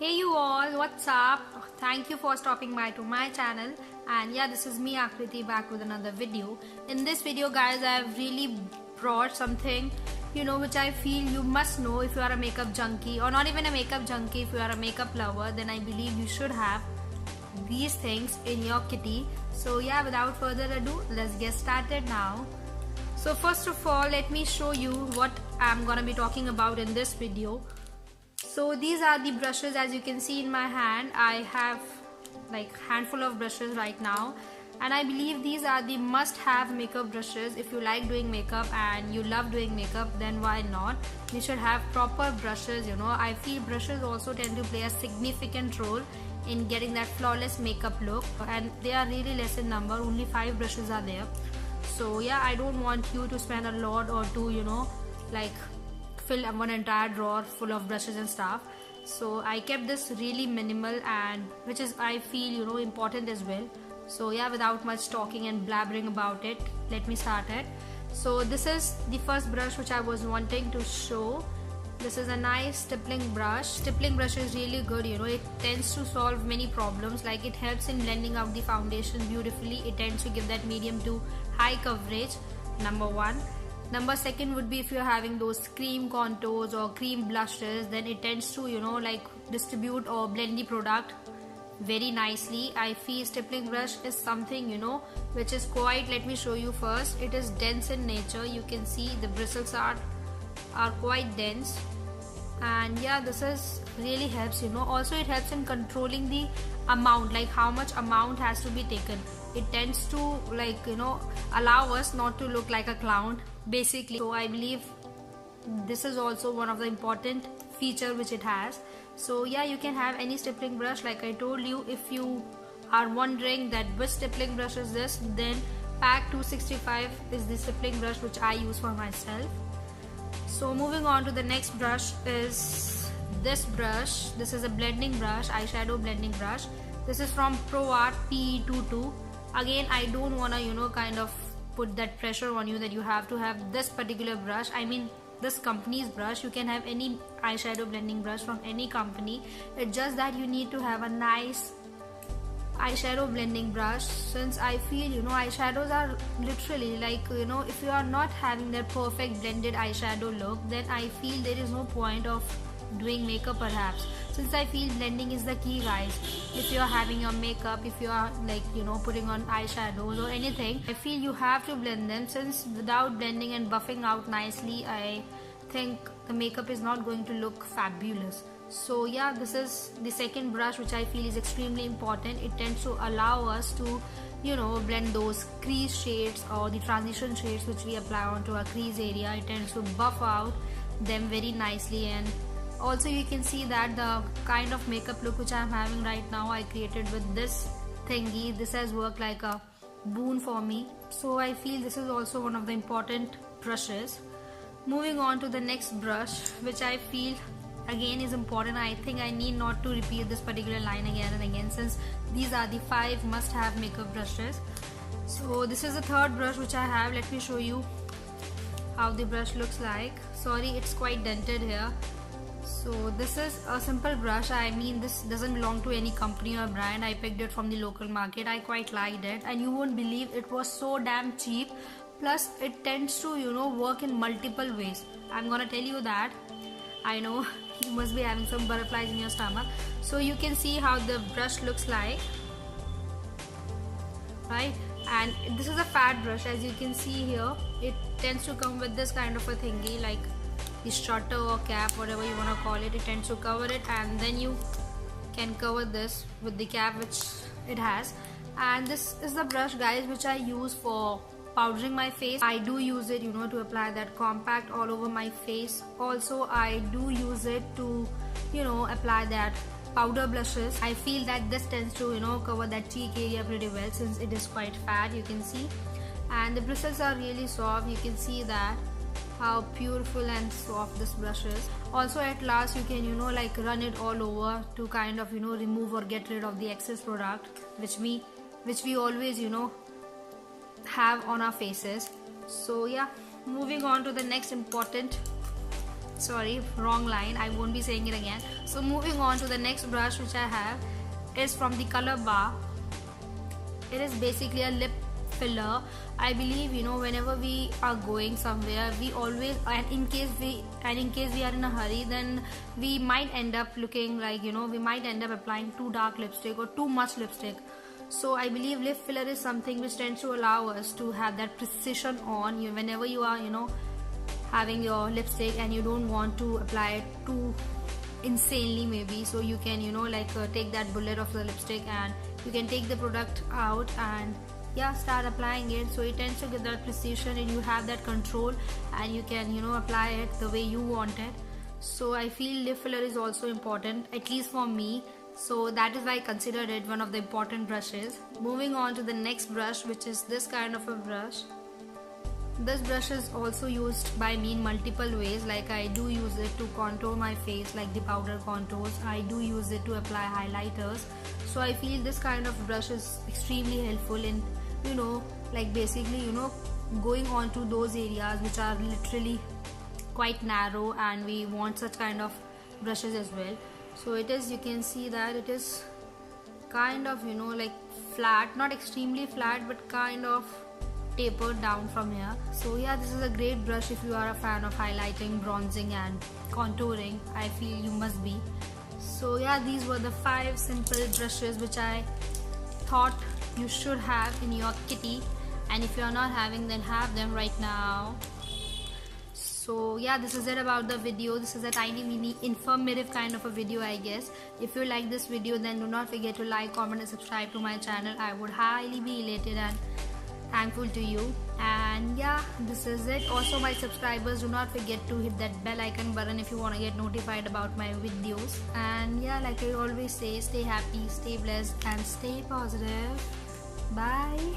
Hey you all, what's up? Thank you for stopping by to my channel. And yeah, this is me Aakriti back with another video. In this video guys, I have really brought something which I feel you must know if you are a makeup junkie, or not even a makeup junkie. If you are a makeup lover, then I believe you should have these things in your kitty. So yeah, without further ado, let's get started now. So first of all, let me show you what I'm gonna be talking about in this video. So these are the brushes. As you can see in my hand, I have like handful of brushes right now, and I believe these are the must-have makeup brushes. If you like doing makeup and you love doing makeup, then why not? You should have proper brushes. I feel brushes also tend to play a significant role in getting that flawless makeup look, and they are really less in number. Only 5 brushes are there. So yeah, I don't want you to spend a lot or to like fill one entire drawer full of brushes and stuff. So I kept this really minimal, and which is I feel important as well. So yeah, without much talking and blabbering about it, let me start it. So this is the first brush which I was wanting to show. This is a nice stippling brush. Stippling brush is really good. It tends to solve many problems. Like, it helps in blending out the foundation beautifully. It tends to give that medium to high coverage, number one. Number second would be if you're having those cream contours or cream blushes, then it tends to like distribute or blend the product very nicely. I feel stippling brush is something which is quite, let me show you first. It is dense in nature. You can see the bristles are quite dense, and yeah, this is really helps. Also it helps in controlling the amount, like how much amount has to be taken. It tends to like allow us not to look like a clown basically. So I believe this is also one of the important feature which it has. So yeah, you can have any stippling brush. Like I told you, if you are wondering that which stippling brush is this, then pack 265 is the stippling brush which I use for myself. So moving on to the next brush is this brush. This is a blending brush, eyeshadow blending brush. This is from ProArt PE22. Again, I don't want to kind of put that pressure on you that you have to have this particular brush. I mean this company's brush. You can have any eyeshadow blending brush from any company. It's just that you need to have a nice eyeshadow blending brush, since I feel eyeshadows are literally like if you are not having that perfect blended eyeshadow look, then I feel there is no point of doing makeup perhaps, since I feel blending is the key, guys. If you are having your makeup, if you are like putting on eyeshadows or anything, I feel you have to blend them, since without blending and buffing out nicely, I think the makeup is not going to look fabulous. So yeah, this is the second brush which I feel is extremely important. It tends to allow us to blend those crease shades or the transition shades which we apply onto our crease area. It tends to buff out them very nicely, and also you can see that the kind of makeup look which I am having right now, I created with this thingy. This has worked like a boon for me. So I feel this is also one of the important brushes. Moving on to the next brush, which I feel again is important. I think I need not to repeat this particular line again and again, since these are the 5 must-have makeup brushes. So this is the third brush which I have. Let me show you how the brush looks like. Sorry, it's quite dented here. So this is a simple brush. I mean, this doesn't belong to any company or brand. I picked it from the local market. I quite liked it, and you won't believe it was so damn cheap. Plus it tends to work in multiple ways. I'm gonna tell you that. I know you must be having some butterflies in your stomach. So you can see how the brush looks like, right? And this is a fat brush. As you can see here, it tends to come with this kind of a thingy, like the shutter or cap, whatever you want to call it. It tends to cover it, and then you can cover this with the cap which it has. And this is the brush, guys, which I use for powdering my face. I do use it to apply that compact all over my face. Also I do use it to apply that powder blushes. I feel that this tends to cover that cheek area pretty well, since it is quite fat, you can see. And the bristles are really soft. You can see that how beautiful and soft this brush is. Also at last you can like run it all over to kind of remove or get rid of the excess product which we always have on our faces. So yeah, moving on to the next important sorry, wrong line, I won't be saying it again. So moving on to the next brush which I have is from the color Bbye. It is basically a lip filler. I believe, you know, whenever we are going somewhere, we always, and in case we are in a hurry, then we might end up looking like, you know, we might end up applying too dark lipstick or too much lipstick. So I believe lip filler is something which tends to allow us to have that precision on you whenever you are, you know, having your lipstick and you don't want to apply it too insanely maybe. So you can, you know, like take that bullet of the lipstick and you can take the product out and yeah, start applying it. So it tends to get that precision and you have that control and you can, you know, apply it the way you want it. So I feel lip filler is also important, at least for me. So that is why I considered it one of the important brushes. Moving on to the next brush, which is this kind of a brush. This brush is also used by me in multiple ways. Like I do use it to contour my face, like the powder contours. I do use it to apply highlighters. So I feel this kind of brush is extremely helpful in, you know, like basically, you know, going on to those areas which are literally quite narrow and we want such kind of brushes as well. So it is, you can see that it is kind of, you know, like flat, not extremely flat, but kind of tapered down from here. So yeah, this is a great brush if you are a fan of highlighting, bronzing and contouring. I feel you must be. So yeah, these were the 5 simple brushes which I thought you should have in your kitty, and if you are not having, then have them right now. So yeah, this is it about the video. This is a tiny mini informative kind of a video, I guess. If you like this video, then do not forget to like, comment and subscribe to my channel. I would highly be elated and thankful to you. And yeah, this is it. Also, my subscribers, do not forget to hit that bell icon button if you want to get notified about my videos. And yeah, like I always say, stay happy, stay blessed and stay positive. Bye.